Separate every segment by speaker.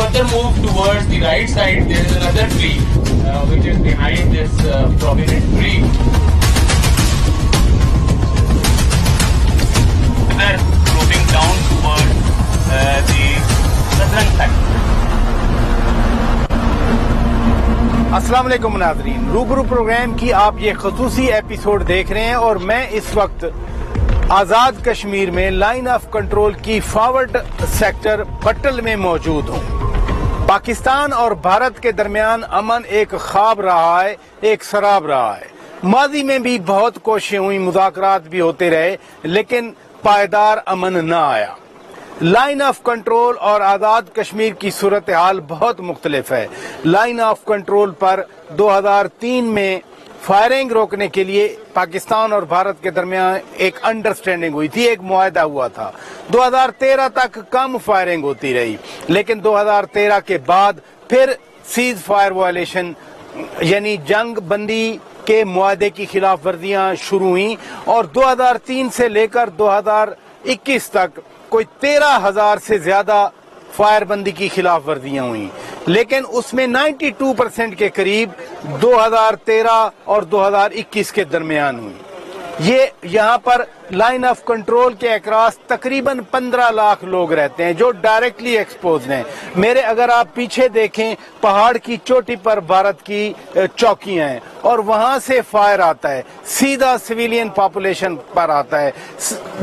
Speaker 1: further move towards the right side, there is another tree which is behind this prominent tree. They're moving down towards the southern side.
Speaker 2: السلام علیکم ناظرین، روبرو programme کی آپ یہ خصوصی ایپیسوڈ دیکھ رہے ہیں اور میں اس وقت آزاد کشمیر میں لائن آف کنٹرول کی فارورڈ سیکٹر بٹل میں موجود ہوں۔ پاکستان اور بھارت کے درمیان امن ایک خواب رہا ہے، ایک سراب رہا ہے۔ ماضی میں بھی بہت کوششیں ہوئی، مذاکرات بھی ہوتے رہے، لیکن پائیدار امن نہ آیا۔ لائن آف کنٹرول اور آزاد کشمیر کی صورتحال بہت مختلف ہے۔ لائن آف کنٹرول پر 2003 میں فائرنگ روکنے کے لیے پاکستان اور بھارت کے درمیان ایک انڈرسٹینڈنگ ہوئی تھی، ایک معاہدہ ہوا تھا۔ 2013 تک کم فائرنگ ہوتی رہی، لیکن 2013 کے بعد پھر سیز فائر وائلیشن یعنی جنگ بندی کے معاہدے کی خلاف ورزیاں شروع ہوئیں اور 2003 سے لے کر 2021 تک کوئی 13,000 سے زیادہ فائر بندی کی خلاف ورزیاں ہوئیں، لیکن اس میں 92% کے قریب 2013 اور 2021 کے درمیان ہوئی۔ یہ یہاں پر لائن آف کنٹرول کے اکراس تقریباً 15 لاکھ لوگ رہتے ہیں جو ڈائریکٹلی ایکسپوزڈ ہیں۔ میرے اگر آپ پیچھے دیکھیں، پہاڑ کی چوٹی پر بھارت کی چوکیاں ہیں اور وہاں سے فائر آتا ہے، سیدھا سویلین پاپولیشن پر آتا ہے،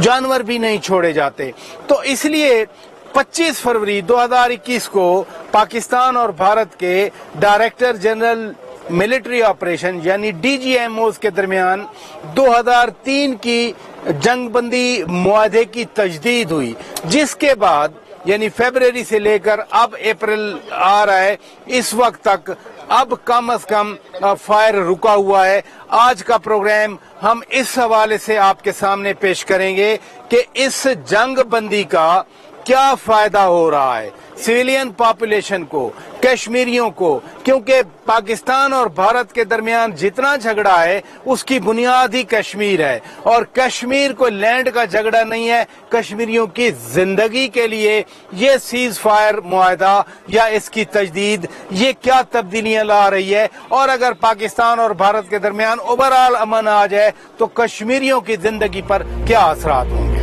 Speaker 2: جانور بھی نہیں چھوڑے جاتے۔ تو اس لیے 25 فروری 2021 کو پاکستان اور بھارت کے ڈائریکٹر جنرل ملٹری آپریشن یعنی ڈی جی ایم اوز کے درمیان 2003 کی جنگ بندی معاہدے کی تجدید ہوئی، جس کے بعد یعنی فیبروری سے لے کر اب اپریل آ رہا ہے، اس وقت تک اب کم از کم فائر رکا ہوا ہے۔ آج کا پروگرام ہم اس حوالے سے آپ کے سامنے پیش کریں گے کہ اس جنگ بندی کا کیا فائدہ ہو رہا ہے سویلین پاپولیشن کو، کشمیریوں کو، کیونکہ پاکستان اور بھارت کے درمیان جتنا جھگڑا ہے اس کی بنیاد ہی کشمیر ہے، اور کشمیر کوئی لینڈ کا جھگڑا نہیں ہے، کشمیریوں کی زندگی کے لیے یہ سیز فائر معاہدہ یا اس کی تجدید یہ کیا تبدیلیاں لا رہی ہے، اور اگر پاکستان اور بھارت کے درمیان اوورآل امن آ جائے تو کشمیریوں کی زندگی پر کیا اثرات ہوں گے۔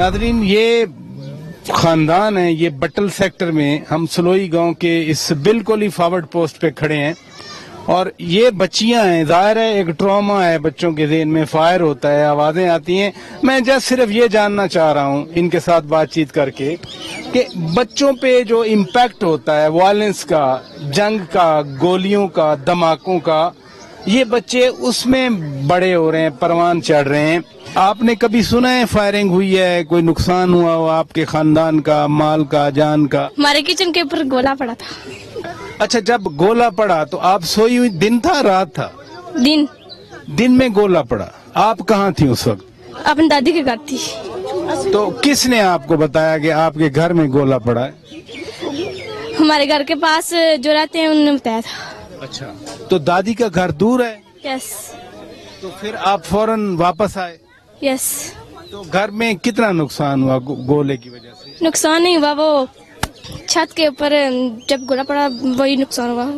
Speaker 2: ناظرین، یہ خاندان ہے، یہ بٹل سیکٹر میں ہم سلوئی گاؤں کے اس بالکل ہی فارورڈ پوسٹ پہ کھڑے ہیں، اور یہ بچیاں ہیں، ظاہر ہے ایک ٹراما ہے، بچوں کے ذہن میں فائر ہوتا ہے، آوازیں آتی ہیں۔ میں جسٹ صرف یہ جاننا چاہ رہا ہوں ان کے ساتھ بات چیت کر کے کہ بچوں پہ جو امپیکٹ ہوتا ہے وائلنس کا، جنگ کا، گولیوں کا، دھماکوں کا، یہ بچے اس میں بڑے ہو رہے ہیں، پروان چڑھ رہے ہیں۔ آپ نے کبھی سنا ہے فائرنگ ہوئی ہے، کوئی نقصان ہوا ہو آپ کے خاندان کا، مال کا، جان کا؟
Speaker 3: ہمارے کچن کے اوپر گولا پڑا تھا۔
Speaker 2: اچھا، جب گولا پڑا تو آپ سوئی ہوئی، دن تھا رات تھا؟
Speaker 3: دن
Speaker 2: میں گولا پڑا، آپ کہاں تھی اس وقت؟
Speaker 3: اپنی دادی کے گھر تھی۔
Speaker 2: تو کس نے آپ کو بتایا کہ آپ کے گھر میں گولا پڑا ہے؟
Speaker 3: ہمارے گھر کے پاس جو رہتے ہیں انہوں نے بتایا تھا۔
Speaker 2: اچھا، تو دادی کا گھر دور ہے؟
Speaker 3: یس۔
Speaker 2: تو پھر آپ فوراً واپس آئے؟
Speaker 3: یس۔
Speaker 2: تو گھر میں کتنا نقصان ہوا گولے کی وجہ سے؟
Speaker 3: نقصان نہیں ہوا، وہ چھت کے اوپر جب گولا پڑا وہی نقصان ہوا۔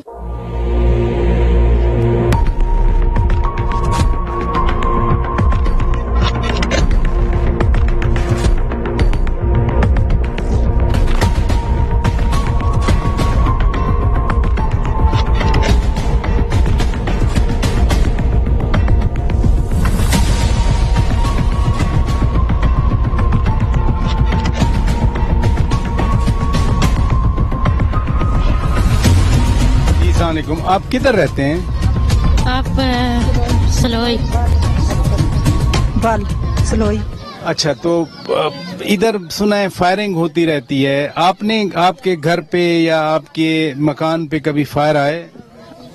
Speaker 2: السلام علیکم، آپ کدھر رہتے ہیں؟
Speaker 4: آپ سلوئی سلوئی۔
Speaker 2: اچھا، تو ادھر سنا ہے فائرنگ ہوتی رہتی ہے، آپ نے آپ کے گھر پہ یا آپ کے مکان پہ کبھی فائر آئے؟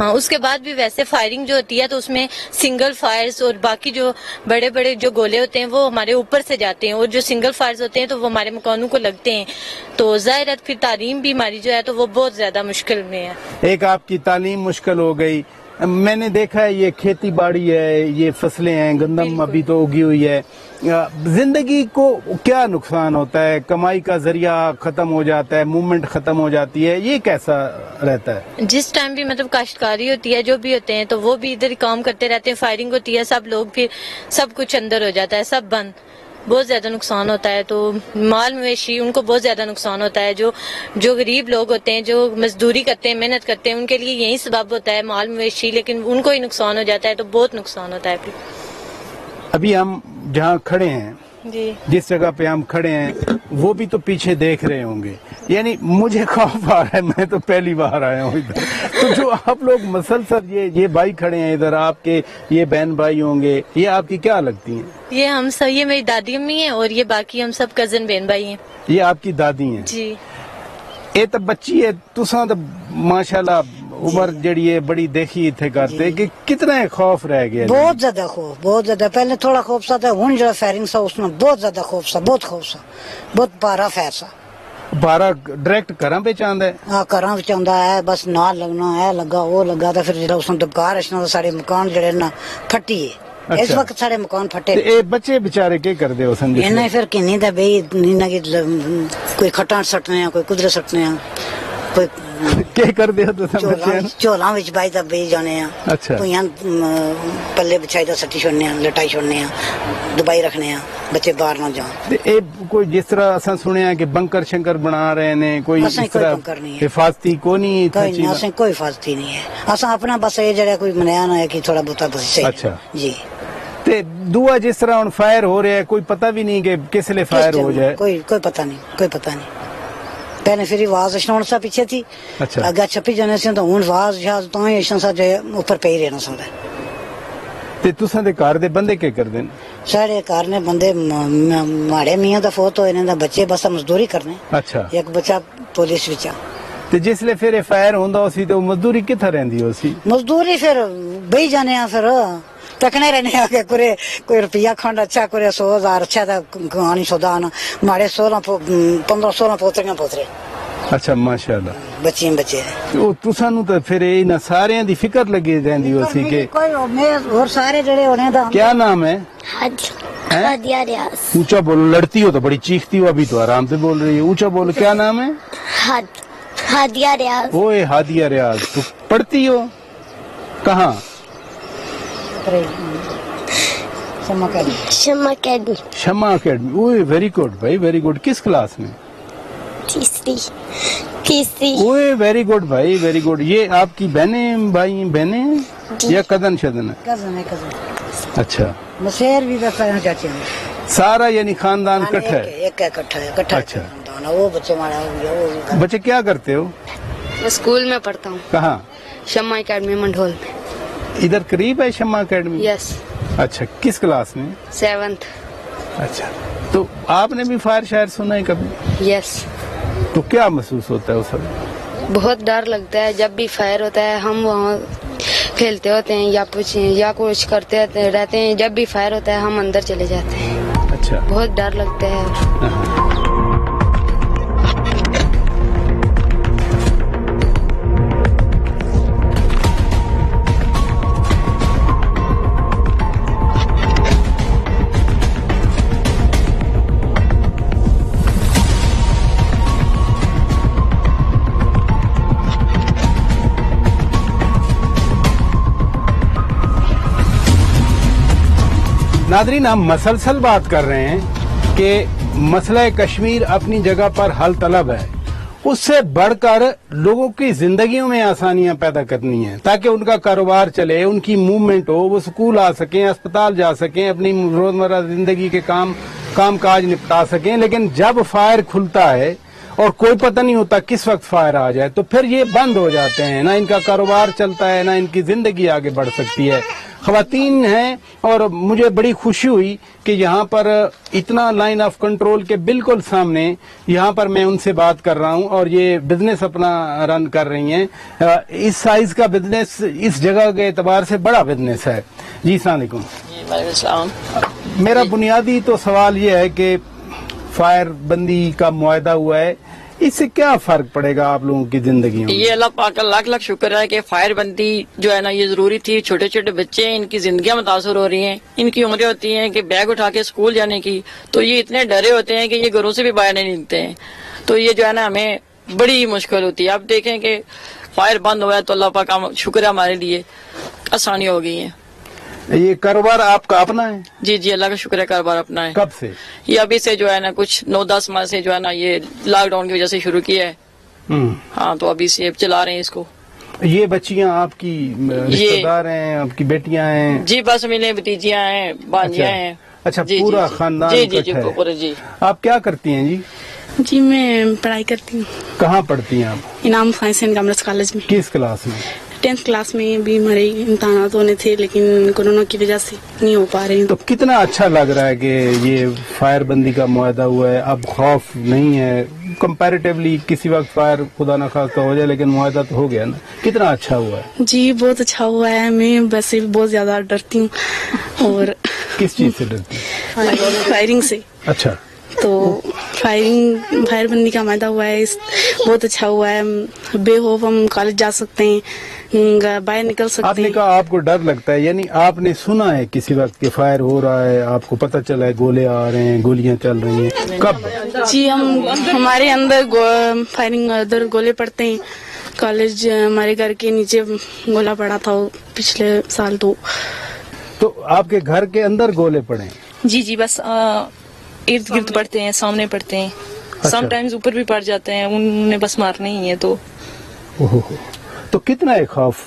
Speaker 3: ہاں اس کے بعد بھی ویسے فائرنگ جو ہوتی ہے تو اس میں سنگل فائرز اور باقی جو بڑے بڑے جو گولے ہوتے ہیں وہ ہمارے اوپر سے جاتے ہیں، اور جو سنگل فائرز ہوتے ہیں تو وہ ہمارے مکانوں کو لگتے ہیں، تو ظاہر ہے پھر تعلیم بھی ہماری جو ہے تو وہ بہت زیادہ مشکل میں ہے۔
Speaker 2: ایک آپ کی تعلیم مشکل ہو گئی، میں نے دیکھا ہے یہ کھیتی باڑی ہے، یہ فصلیں ہیں، گندم ابھی تو اگی ہوئی ہے، زندگی کو کیا نقصان ہوتا ہے؟ کمائی کا ذریعہ ختم ہو جاتا ہے، موومنٹ ختم ہو جاتی ہے، یہ کیسا رہتا ہے؟
Speaker 3: جس ٹائم بھی مطلب کاشتکاری ہوتی ہے جو بھی ہوتے ہیں تو وہ بھی ادھر کام کرتے رہتے ہیں، فائرنگ ہوتی ہے، سب لوگ پھر سب کچھ اندر ہو جاتا ہے، سب بند، بہت زیادہ نقصان ہوتا ہے، تو مال مویشی ان کو بہت زیادہ نقصان ہوتا ہے، جو غریب لوگ ہوتے ہیں جو مزدوری کرتے ہیں، محنت کرتے ہیں، ان کے لیے یہی سبب ہوتا ہے مال مویشی، لیکن ان کو ہی نقصان ہو جاتا ہے تو بہت نقصان ہوتا ہے پھر۔
Speaker 2: ابھی ہم جہاں کھڑے ہیں،
Speaker 3: جی
Speaker 2: جس جگہ پہ ہم کھڑے ہیں وہ بھی تو پیچھے دیکھ رہے ہوں گے، یعنی مجھے خوف آ رہا ہے، میں تو پہلی بار آیا ہوں ادھر، تو جو آپ لوگ مسلسل یہ بھائی کھڑے ہیں ادھر، آپ کے یہ بہن بھائی ہوں گے، یہ آپ کی کیا لگتی ہیں؟
Speaker 3: یہ ہم سب، یہ میری دادی امی ہیں اور یہ باقی ہم سب کزن بہن بھائی ہیں۔
Speaker 2: یہ آپ کی دادی ہیں؟
Speaker 3: جی
Speaker 2: یہ تو بچی ہے، تساں تو ماشاءاللہ عمر جڑی ہے بڑی دیکھی تھے کرتے کہ کتنا خوف رہ گیا؟
Speaker 5: بہت زیادہ خوف، بہت زیادہ، پہلے تھوڑا خوف سا تھا، ہوں جو فائرنگ سا اس میں بہت زیادہ خوف سا، بہت خوف سا، بہت بارہ فائر سا،
Speaker 2: بارہ ڈائریکٹ گھراں پہ چاہندا ہے؟
Speaker 5: ہاں گھراں وچ آندا ہے، بس نال لگنا ہے، لگا وہ لگا، تو پھر جڑا اس نے دبکار اشنا تو سارے مکان جڑے نا پھٹی ہے، اس وقت سارے مکان پھٹے۔
Speaker 2: اے بچے بیچارے کیا کر دے ہو سن؟
Speaker 5: انہیں پھر کنی دا بھئی نینا کی کوئی کھٹاں سٹنے ہیں، کوئی قدرت سٹنے ہیں، کوئی
Speaker 2: کیا کر دے ہو تو بچے؟
Speaker 5: چولاں وچ بائی دا بئی جانے ہیں،
Speaker 2: اچھا،
Speaker 5: کوئی پلے بچھائی دا سٹی چھوڑنے ہیں، لٹائی چھوڑنے ہیں، دبائی رکھنے ہیں، بچے باہر نہ جان۔
Speaker 2: اے کوئی جس طرح اساں سنیا کہ بنکر شنکر بنا رہے ہیں، کوئی اس طرح حفاظتی کو نہیں؟
Speaker 5: کوئی نہیں، اسیں کوئی حفاظتی نہیں ہے، اساں اپنا بس یہ جڑا کوئی منیا نہ ہے کہ تھوڑا بہت بس صحیح۔
Speaker 2: اچھا
Speaker 5: جی۔
Speaker 2: تے دعا جس طرح ان فائر ہو رہے ہیں، کوئی پتہ بھی نہیں کہ کس لئے فائر ہو جائے؟
Speaker 5: کوئی پتہ نہیں، کوئی پتہ نہیں۔ پہلے پھر آواز اشنا سا پیچھے تھی، اگا چھپی جانے سے تو ہوں آواز شاز تو ہی اشنا سا جو اوپر پہ ہی رہنا سا۔
Speaker 2: تے تساں دے گھر دے بندے کیا کر دین؟
Speaker 5: سارے گھر نے بندے ماڑے میاں دا فوت ہوئے نے، بچے بس مزدوری کرنے۔
Speaker 2: اچھا،
Speaker 5: ایک بچہ پولیس وچ۔
Speaker 2: تے جس لئے پھر فائر ہوندا اسی تو مزدوری کتھا رہندی اسی؟
Speaker 5: مزدوری پھر بہی جانے ہیں، پھر تکنے رہنے ہیں کہ کوئی روپیہ کھنڈ اچھا، کوئی 100,000 اچھا تھا کہانی سودا آنا، ماڑے 15-16 پوتریاں پوترے۔
Speaker 2: اچھا ماشاءاللہ،
Speaker 5: بچے بچے
Speaker 2: تساں نوں تے پھر انہاں ساریاں دی فکر لگی رہندی اسی کہ
Speaker 5: اور سارے جڑے ہونے دا۔
Speaker 2: کیا نام ہے؟
Speaker 6: ہادیہ ریاض۔
Speaker 2: اونچا بولو، لڑتی ہو تو بڑی چیختی ہو، ابھی تو آرام سے بول رہی ہے، اونچا بولو، کیا نام ہے؟
Speaker 6: ہادیہ ریاض۔
Speaker 2: اوے ہادیہ ریاض، تو پڑھتی ہو کہاں؟
Speaker 6: شمع اکیڈمی۔
Speaker 2: شمع اکیڈمی، اوے ویری گڈ بھائی، ویری گڈ۔ کس کلاس میں؟
Speaker 6: تیسری۔
Speaker 2: اوے ویری گڈ بھائی، ویری گڈ۔ یہ آپ کی بہنیں بھائی بہنیں یا کزن شدن ہے؟
Speaker 5: کزن ہے، کزن۔
Speaker 2: اچھا،
Speaker 5: مسیر بھی چاچے ہیں،
Speaker 2: سارا یعنی خاندان کٹھا ہے؟
Speaker 5: ایک اکٹھا ہے، کٹھا۔
Speaker 2: اچھا،
Speaker 5: وہ بچے مارا ہو۔
Speaker 2: بچے کیا کرتے ہو؟
Speaker 7: میں اسکول میں پڑھتا ہوں۔
Speaker 2: کہاں؟
Speaker 7: شمع اکیڈمی منڈھول میں۔
Speaker 2: ادھر قریب ہے شمع اکیڈمی؟
Speaker 7: یس۔
Speaker 2: اچھا، کس کلاس میں؟
Speaker 7: 7th۔
Speaker 2: اچھا، تو آپ نے بھی فائر شاعر سنا ہے کبھی؟
Speaker 7: یس۔
Speaker 2: تو کیا محسوس ہوتا ہے اس وقت؟
Speaker 7: بہت ڈر لگتا ہے جب بھی فائر ہوتا ہے، ہم وہاں کھیلتے ہوتے ہیں یا کچھ کرتے رہتے ہیں، جب بھی فائر ہوتا ہے ہم اندر چلے جاتے ہیں۔
Speaker 2: اچھا،
Speaker 7: بہت ڈر لگتا ہے۔
Speaker 2: ناظرین، ہم مسلسل بات کر رہے ہیں کہ مسئلہ کشمیر اپنی جگہ پر حل طلب ہے، اس سے بڑھ کر لوگوں کی زندگیوں میں آسانیاں پیدا کرنی ہیں تاکہ ان کا کاروبار چلے، ان کی موومنٹ ہو، وہ سکول آ سکیں، اسپتال جا سکیں، اپنی روزمرہ زندگی کے کام کاج نپٹا سکیں۔ لیکن جب فائر کھلتا ہے اور کوئی پتہ نہیں ہوتا کس وقت فائر آ جائے، تو پھر یہ بند ہو جاتے ہیں، نہ ان کا کاروبار چلتا ہے، نہ ان کی زندگی آگے بڑھ سکتی ہے۔ خواتین ہیں، اور مجھے بڑی خوشی ہوئی کہ یہاں پر اتنا لائن آف کنٹرول کے بالکل سامنے یہاں پر میں ان سے بات کر رہا ہوں، اور یہ بزنس اپنا رن کر رہی ہیں۔ اس سائز کا بزنس اس جگہ کے اعتبار سے بڑا بزنس ہے۔ جی السلام علیکم۔
Speaker 8: وعلیکم السلام۔
Speaker 2: میرا بنیادی تو سوال یہ ہے کہ فائر بندی کا معاہدہ ہوا ہے، اس سے کیا فرق پڑے گا آپ لوگوں کی زندگی میں؟
Speaker 8: یہ اللہ پاک کا لاکھ لاکھ شکر ہے کہ فائر بندی جو ہے نا یہ ضروری تھی۔ چھوٹے چھوٹے بچے ہیں، ان کی زندگیاں متاثر ہو رہی ہیں، ان کی عمریں ہوتی ہیں کہ بیگ اٹھا کے اسکول جانے کی، تو یہ اتنے ڈرے ہوتے ہیں کہ یہ گھروں سے بھی باہر نہیں نکلتے ہیں، تو یہ جو ہے نا ہمیں بڑی مشکل ہوتی ہے۔ اب دیکھیں کہ فائر بند ہوا ہے تو اللہ پاک کا شکر ہے، ہمارے لیے آسانی ہو گئی ہے۔
Speaker 2: یہ کاروبار آپ کا اپنا ہے؟
Speaker 8: جی جی اللہ کا شکر ہے، کاروبار اپنا ہے۔
Speaker 2: کب سے؟
Speaker 8: یہ ابھی سے جو ہے نا کچھ 9-10 ماہ سے جو ہے نا یہ لاک ڈاؤن کی وجہ سے شروع کیا ہے۔ ہاں تو ابھی سے چلا رہے ہیں اس کو۔
Speaker 2: یہ بچیاں آپ کی رشتہ دار ہیں، آپ کی بیٹیاں ہیں؟
Speaker 8: جی بس ملے بھتیجیاں ہیں، بانجیاں ہیں۔
Speaker 2: اچھا پورا خاندان؟
Speaker 8: جی جی جی پورے۔ جی
Speaker 2: آپ کیا کرتی ہیں؟ جی
Speaker 9: جی میں پڑھائی کرتی ہوں۔
Speaker 2: کہاں پڑھتی ہیں آپ؟
Speaker 9: انعام خان سین کامرس کالج میں۔
Speaker 2: کس کلاس میں؟
Speaker 9: 10th کلاس میں۔ بھی ہمارے امتحانات ہونے تھے لیکن کورونا کی وجہ سے نہیں ہو پا رہے ہیں۔
Speaker 2: تو کتنا اچھا لگ رہا ہے کہ یہ فائر بندی کا معاہدہ ہوا ہے، اب خوف نہیں ہے کمپیریٹیولی، کسی وقت فائر خدا نہ خواستہ ہو جائے لیکن معاہدہ تو ہو گیا نا، کتنا اچھا ہوا ہے؟
Speaker 9: جی بہت اچھا ہوا ہے۔ میں ویسے بھی بہت زیادہ ڈرتی ہوں۔ اور
Speaker 2: کس چیز سے ڈرتی ہیں؟
Speaker 9: فائرنگ سے۔
Speaker 2: اچھا
Speaker 9: تو فائر بندی کا معاہدہ ہوا ہے، بہت اچھا ہوا ہے۔ بے خوف ہم کالج جا سکتے ہیں، باہر نکل سکتے ہیں۔
Speaker 2: آپ نے کہا آپ کو ڈر لگتا ہے، یعنی آپ نے سنا ہے کسی وقت کہ فائر ہو رہا ہے، آپ کو پتہ چلا ہے گولے آ رہے ہیں، گولیاں چل رہی ہیں، کب؟
Speaker 9: جی ہمارے اندر فائرنگ ادھر گولے پڑتے ہیں۔ کالج ہمارے گھر کے نیچے گولا پڑا تھا پچھلے سال۔
Speaker 2: تو آپ کے گھر کے اندر گولے پڑے؟
Speaker 10: جی بس ارد گرد پڑتے ہیں، سامنے پڑتے ہیں، سم ٹائمز اوپر بھی پڑ جاتے ہیں، انہیں بس مارنا ہی ہے۔
Speaker 2: تو کتنا ایک خوف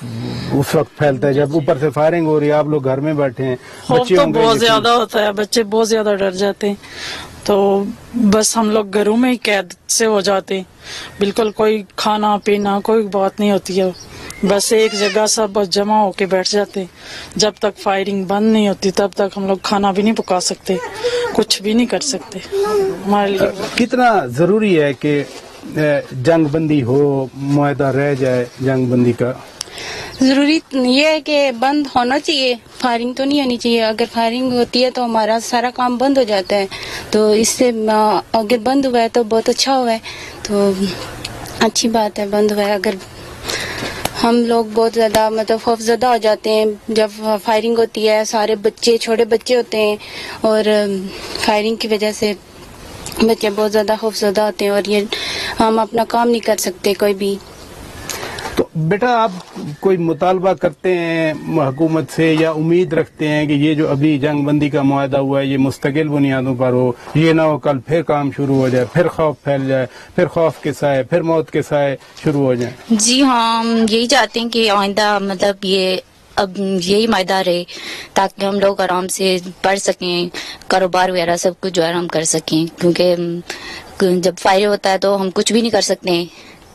Speaker 2: اس وقت پھیلتا ہے جب اوپر سے فائرنگ ہو رہی ہے، آپ لوگ گھر میں بیٹھے ہیں؟
Speaker 11: خوف تو بہت زیادہ ہوتا ہے، بچے بہت زیادہ ڈر جاتے ہیں، تو بس ہم لوگ گھروں میں ہی قید سے ہو جاتے ہیں، بالکل کوئی کھانا پینا کوئی بات نہیں ہوتی ہے، بس ایک جگہ سب بس جمع ہو کے بیٹھ جاتے ہیں۔ جب تک فائرنگ بند نہیں ہوتی تب تک ہم لوگ کھانا بھی نہیں پکا سکتے، کچھ بھی نہیں کر سکتے۔ ہمارے لیے
Speaker 2: کتنا ضروری ہے کہ جنگ بندی ہو، معاہدہ رہ جائے جنگ بندی کا؟
Speaker 12: ضروری یہ ہے کہ بند ہونا چاہیے، فائرنگ تو نہیں ہونی چاہیے۔ اگر فائرنگ ہوتی ہے تو ہمارا سارا کام بند ہو جاتا ہے، تو اس سے اگر بند ہوا ہے تو بہت اچھا ہوا ہے، تو اچھی بات ہے بند ہوا ہے۔ اگر ہم لوگ بہت زیادہ خوف زدہ ہو جاتے ہیں جب فائرنگ ہوتی ہے، سارے بچے چھوٹے بچے ہوتے ہیں، اور فائرنگ کی وجہ سے بچے بہت زیادہ خوف زدہ ہوتے ہیں، اور یہ ہم اپنا کام نہیں کر سکتے کوئی بھی۔
Speaker 2: تو بیٹا آپ کوئی مطالبہ کرتے ہیں حکومت سے، یا امید رکھتے ہیں کہ یہ جو ابھی جنگ بندی کا معاہدہ ہوا ہے یہ مستقل بنیادوں پر ہو، یہ نہ ہو کل پھر کام شروع ہو جائے، پھر خوف پھیل جائے، پھر خوف کے سائے، پھر موت کے سائے شروع ہو جائیں؟
Speaker 12: جی ہاں، ہم یہی چاہتے ہیں کہ آئندہ یہ اب یہی معاہدہ رہے، تاکہ ہم لوگ آرام سے پڑھ سکیں، کاروبار وغیرہ سب کچھ جو ہے ہم کر سکیں، کیونکہ جب فائر ہوتا ہے تو ہم کچھ بھی نہیں کر سکتے،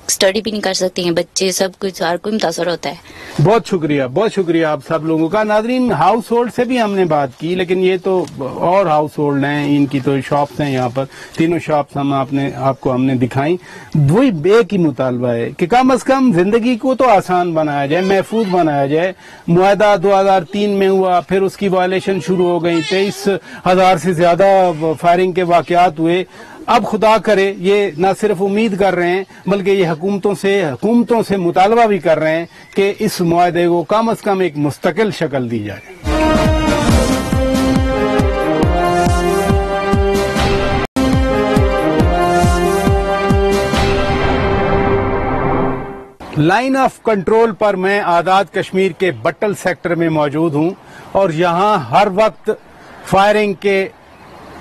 Speaker 12: اسٹڈی بھی نہیں کر سکتے ہیں، بچے سب کچھ ہر کوئی متاثر ہوتا ہے۔
Speaker 2: بہت شکریہ آپ سب لوگوں کا۔ ناظرین ہاؤس ہولڈ سے بھی ہم نے بات کی، لیکن یہ تو اور ہاؤس ہولڈ ہیں، ان کی تو شاپس ہیں، یہاں پر تینوں شاپس آپ کو ہم نے دکھائیں۔ وہی ایک ہی مطالبہ ہے کہ کم از کم زندگی کو تو آسان بنایا جائے، محفوظ بنایا جائے۔ معاہدہ 2003 میں ہوا، پھر اس کی وائلیشن شروع ہو گئی، 23,000 سے زیادہ فائرنگ کے واقعات ہوئے۔ اب خدا کرے، یہ نہ صرف امید کر رہے ہیں بلکہ یہ حکومتوں سے مطالبہ بھی کر رہے ہیں کہ اس معاہدے کو کم از کم ایک مستقل شکل دی جائے۔ لائن آف کنٹرول پر میں آزاد کشمیر کے بٹل سیکٹر میں موجود ہوں، اور یہاں ہر وقت فائرنگ کے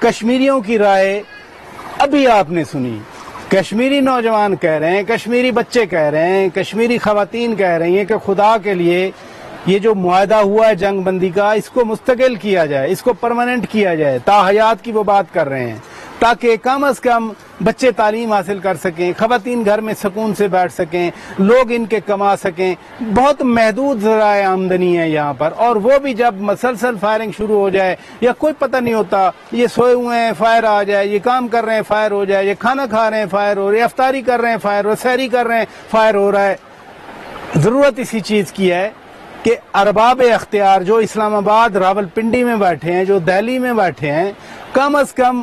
Speaker 2: کشمیریوں کی رائے ابھی آپ نے سنی. کشمیری نوجوان کہہ رہے ہیں, کشمیری بچے کہہ رہے ہیں, کشمیری خواتین کہہ رہی ہیں کہ خدا کے لیے یہ جو معاہدہ ہوا ہے جنگ بندی کا, اس کو مستقل کیا جائے, اس کو پرماننٹ کیا جائے. تا حیات کی وہ بات کر رہے ہیں تاکہ کم از کم بچے تعلیم حاصل کر سکیں, خواتین گھر میں سکون سے بیٹھ سکیں, لوگ ان کے کما سکیں. بہت محدود ذرائع آمدنی ہے یہاں پر, اور وہ بھی جب مسلسل فائرنگ شروع ہو جائے یا کوئی پتہ نہیں ہوتا, یہ سوئے ہوئے ہیں فائر آ جائے, یہ کام کر رہے ہیں فائر ہو جائے, یہ کھانا کھا رہے ہیں فائر ہو رہے ہیں, افطاری کر رہے ہیں فائر ہو, سحری کر رہے ہیں فائر ہو رہا ہے. ضرورت اسی چیز کی ہے کہ ارباب اختیار جو اسلام آباد راولپنڈی میں بیٹھے ہیں, جو دہلی میں بیٹھے ہیں, کم از کم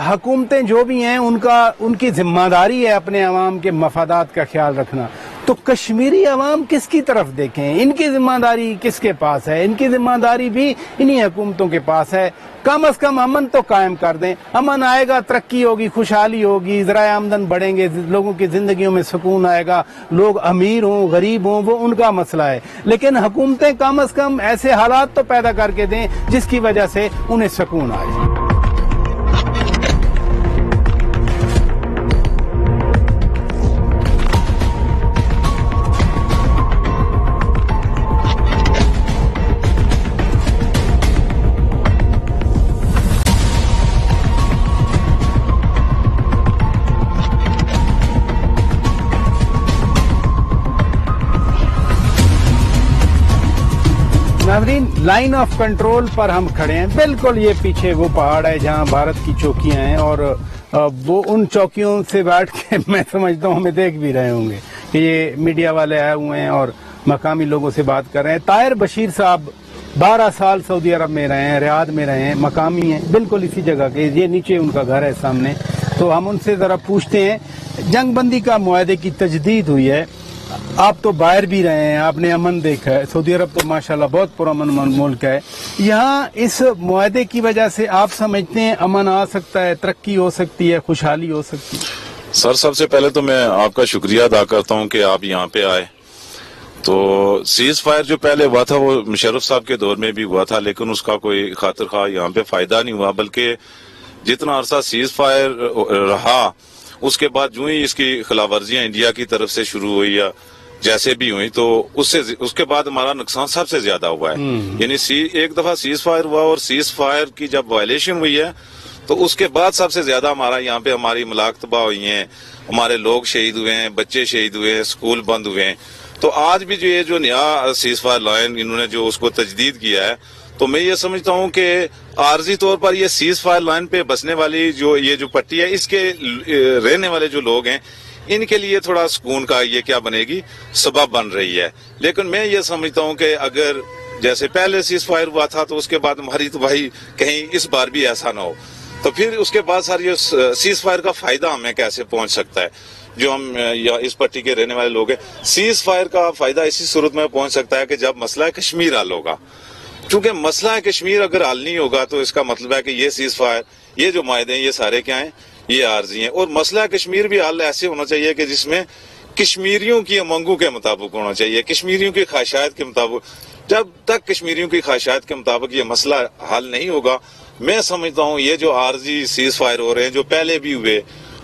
Speaker 2: حکومتیں جو بھی ہیں ان کی ذمہ داری ہے اپنے عوام کے مفادات کا خیال رکھنا. تو کشمیری عوام کس کی طرف دیکھیں, ان کی ذمہ داری کس کے پاس ہے؟ ان کی ذمہ داری بھی انہی حکومتوں کے پاس ہے. کم از کم امن تو قائم کر دیں. امن آئے گا, ترقی ہوگی, خوشحالی ہوگی, ذرائع آمدن بڑھیں گے, لوگوں کی زندگیوں میں سکون آئے گا. لوگ امیر ہوں غریب ہوں وہ ان کا مسئلہ ہے, لیکن حکومتیں کم از کم ایسے حالات تو پیدا کر کے دیں جس کی وجہ سے انہیں سکون آئے. ناظرین, لائن آف کنٹرول پر ہم کھڑے ہیں. بالکل یہ پیچھے وہ پہاڑ ہے جہاں بھارت کی چوکیاں ہیں, اور وہ ان چوکیوں سے بیٹھ کے میں سمجھتا ہوں ہمیں دیکھ بھی رہے ہوں گے کہ یہ میڈیا والے آئے ہوئے ہیں اور مقامی لوگوں سے بات کر رہے ہیں. طاہر بشیر صاحب 12 سال سعودی عرب میں رہے ہیں, ریاض میں رہے ہیں, مقامی ہیں بالکل اسی جگہ کے. یہ نیچے ان کا گھر ہے سامنے. تو ہم ان سے ذرا پوچھتے ہیں, جنگ بندی کا معاہدے کی تجدید ہوئی ہے, آپ تو باہر بھی رہے ہیں, آپ نے امن دیکھا ہے. سعودی عرب تو ماشاءاللہ بہت پرامن ملک ہے. یہاں اس معاہدے کی وجہ سے آپ سمجھتے ہیں امن آ سکتا ہے, ترقی ہو سکتی ہے, خوشحالی ہو سکتی ہے؟
Speaker 13: سر, سب سے پہلے تو میں آپ کا شکریہ ادا کرتا ہوں کہ آپ یہاں پہ آئے. تو سیز فائر جو پہلے ہوا تھا وہ مشرف صاحب کے دور میں بھی ہوا تھا, لیکن اس کا کوئی خاطر خواہ یہاں پہ فائدہ نہیں ہوا. بلکہ جتنا عرصہ سیز فائر رہا, اس کے بعد جو ہی اس کی خلاف ورزیاں انڈیا کی طرف سے شروع ہوئی یا جیسے بھی ہوئی, تو اس کے بعد ہمارا نقصان سب سے زیادہ ہوا ہے. یعنی ایک دفعہ سیز فائر ہوا, اور سیز فائر کی جب وائلیشن ہوئی ہے تو اس کے بعد سب سے زیادہ ہمارا یہاں پہ ہماری ملاق تباہ ہوئی ہیں, ہمارے لوگ شہید ہوئے ہیں, بچے شہید ہوئے ہیں, اسکول بند ہوئے ہیں. تو آج بھی جو یہ جو نیا سیز فائر لائن انہوں نے جو اس کو تجدید کیا ہے, تو میں یہ سمجھتا ہوں کہ عارضی طور پر یہ سیز فائر لائن پہ بسنے والی یہ جو پٹی ہے, اس کے رہنے والے جو لوگ ہیں, ان کے لیے تھوڑا سکون کا یہ کیا بنے گی, سبب بن رہی ہے. لیکن میں یہ سمجھتا ہوں کہ اگر جیسے پہلے سیز فائر ہوا تھا تو اس کے بعد ہماری تباہی کہیں اس بار بھی ایسا نہ ہو, تو پھر اس کے بعد سر یہ سیز فائر کا فائدہ ہمیں کیسے پہنچ سکتا ہے جو ہم اس پٹی کے رہنے والے لوگ ہیں. سیز فائر کا فائدہ اسی صورت میں پہنچ سکتا ہے کہ جب مسئلہ کشمیر حل ہوگا. چونکہ مسئلہ کشمیر اگر حل نہیں ہوگا تو اس کا مطلب ہے کہ یہ سیز فائر, یہ جو معاہدے ہیں, یہ سارے کیا ہیں, یہ عارضی ہیں. اور مسئلہ کشمیر بھی حل ایسے ہونا چاہیے کہ جس میں کشمیریوں کی امنگوں کے مطابق ہونا چاہیے, کشمیریوں کی خواہشات کے مطابق. جب تک کشمیریوں کی خواہشات کے مطابق یہ مسئلہ حل نہیں ہوگا, میں سمجھتا ہوں یہ جو عارضی سیز فائر ہو رہے ہیں, جو پہلے بھی ہوئے,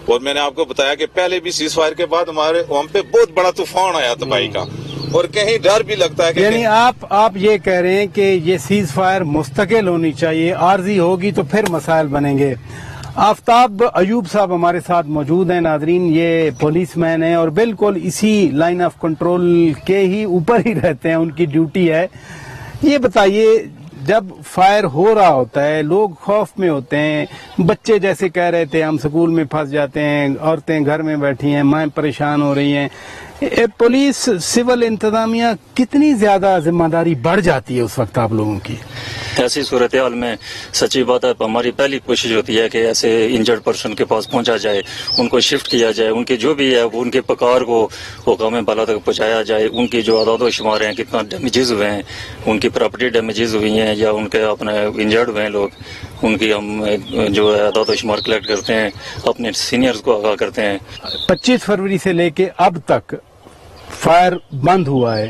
Speaker 13: اور میں نے آپ کو بتایا کہ پہلے بھی سیز فائر کے بعد ہم پہ بہت بڑا طوفان آیا تباہی کا, اور کہیں ڈر بھی لگتا ہے کہ
Speaker 2: یعنی آپ یہ کہہ رہے ہیں کہ یہ سیز فائر مستقل ہونی چاہیے, عارضی ہوگی تو پھر مسائل بنیں گے. آفتاب ایوب صاحب ہمارے ساتھ موجود ہیں. ناظرین, یہ پولیس مین ہیں اور بالکل اسی لائن آف کنٹرول کے ہی اوپر ہی رہتے ہیں, ان کی ڈیوٹی ہے. یہ بتائیے, جب فائر ہو رہا ہوتا ہے لوگ خوف میں ہوتے ہیں, بچے جیسے کہہ رہے تھے ہم سکول میں پھنس جاتے ہیں, عورتیں گھر میں بیٹھی ہیں, مائیں پریشان ہو رہی ہیں, پولیس سول انتظامیہ کتنی زیادہ ذمہ داری بڑھ جاتی ہے اس وقت آپ لوگوں کی؟
Speaker 14: ایسی صورتحال میں سچی بات ہے ہماری پہلی کوشش ہوتی ہے کہ ایسے انجرڈ پرسن کے پاس پہنچا جائے, ان کو شفٹ کیا جائے, ان کے جو بھی ہے ان کے پکار کو حکام بالا تک پہنچایا جائے, ان کی جو اعداد و شمار ہیں, کتنا ڈیمیجز ہوئے ہیں, ان کی پراپرٹی ڈیمیجز ہوئی ہیں یا ان کے اپنے انجرڈ ہوئے ہیں لوگ, ان کی ہم جو ہے اعداد و شمار کلیکٹ کرتے ہیں, اپنے سینئرز کو آگاہ کرتے ہیں. 25
Speaker 2: فروری سے لے کے اب تک فائر بند ہوا ہے,